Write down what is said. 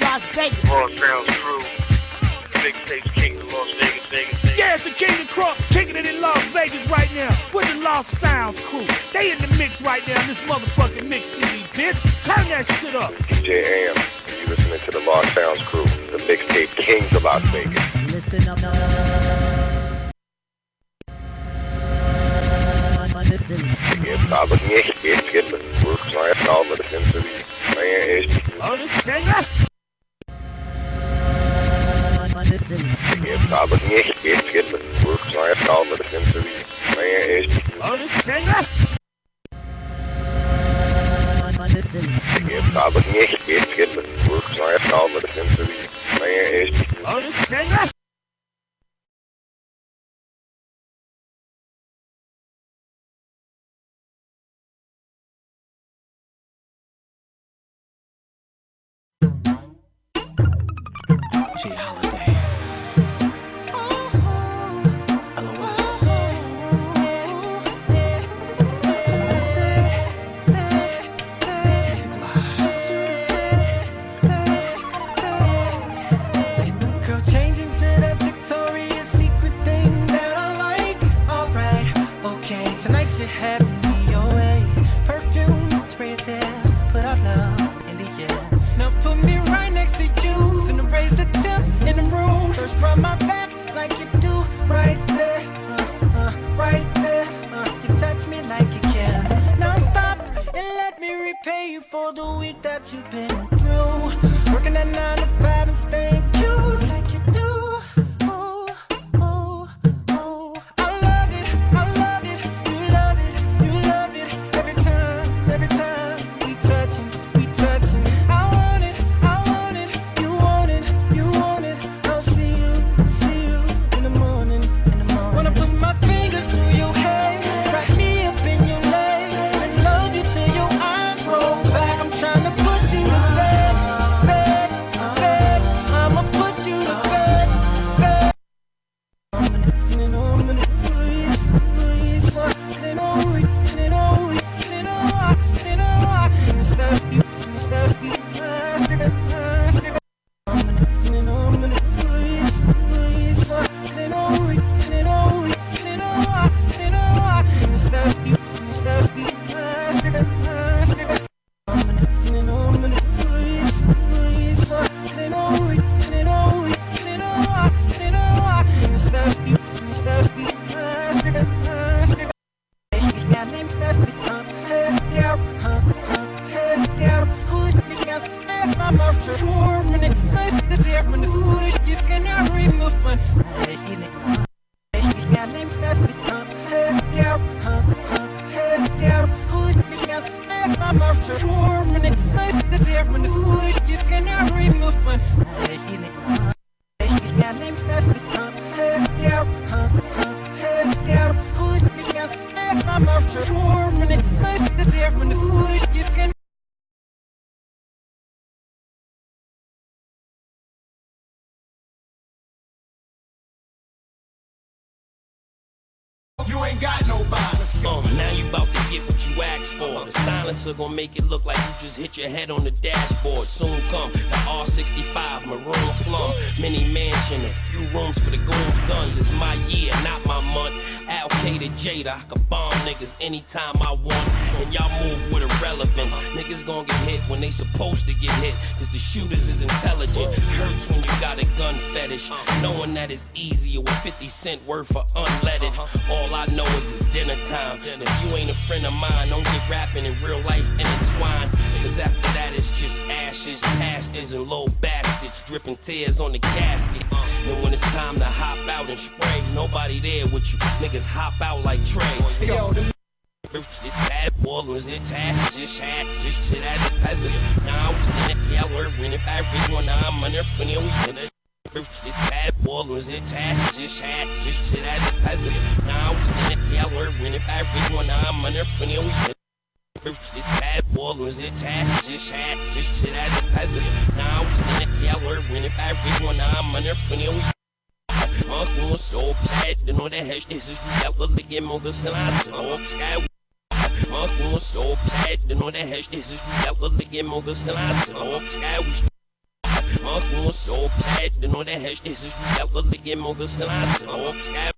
Las Vegas. Lost Sounds Crew, mixtape king of Las Vegas, Vegas. Yeah, it's the King of Crunk, kicking it in Las Vegas right now with the Lost Sounds Crew. They in the mix right now in this motherfucking mix CD, bitch. Turn that shit up. DJ Am, you listening to the Lost Sounds Crew, the mixtape kings of Las Vegas. Listen up. Listen. Yeah, stop looking at it, get the work, so I have to all listen to these man. Understand that? Listen. Yeah, stop looking at it, get the work, so I have to all listen to these man. Understand that? Listen. Yeah, stop looking at it, get the work, so I have to all listen to these man. Understand that? J Holiday. Girl, change into that Victoria's Secret thing that I like. Alright, okay, tonight you're having me your way. Perfume, spray it there, put our love in the air. Now put me right next to you, finna raise the temp in the room. First rub my back like you do, right there, right there. You touch me like you can. Now stop and let me repay you for the week that you've been through. Working at 9 to 5 and staying cute like you do. Oh, oh, oh. I love it, you love it, you love it. Every time we touching. I want it, you want it, you want it. I'll see you in the morning. Wanna put my fingers through your hair, wrap me up in your legs, and love you till your eyes roll back. I'm trying to put you to bed. I'ma put you to bed. You ain't got nobody. Now you about to get what you asked for. The silencer gon' make it look like you just hit your head on the dashboard. Soon come the R65 maroon plum mini mansion, a few rooms for the goons, guns. It's my year, not my month. Al K to Jada, I can bomb niggas anytime I want. And y'all move with irrelevance. Niggas gon' get hit when they supposed to get hit, cause the shooters is intelligent. Hurts when you got a gun fetish, knowing that it's easier with 50 cent worth for unleaded. All I know is it's dinner time. If you ain't a friend of mine, don't get rapping in real life intertwined, cause after that it's just ashes, pastors, and little bastards dripping tears on the casket. And when it's time to hop out and spray, nobody there with you. Niggas hop out like Trey. Yo, It's bad ballers, it's just shit at the president. Now I'm standing yellow, winning by everyone, I'm under funny, we did it. It's bad ballers, it's just shit at the president. Now I'm standing yellow, winning by everyone, I'm under funny, we did it. It's bad ballers, it's just shit at the president. Now I'm standing yellow, winning by everyone, I'm under funny, we did it. Uncle so bad, you know that hash, this is the yellow, the game of the silence, oh, sky. Uncle so bad, you know that hash, this is the yellow, the game of the silence, oh, sky. Uncle so bad, you know that hash, this is the yellow, the game of the silence, oh, sky.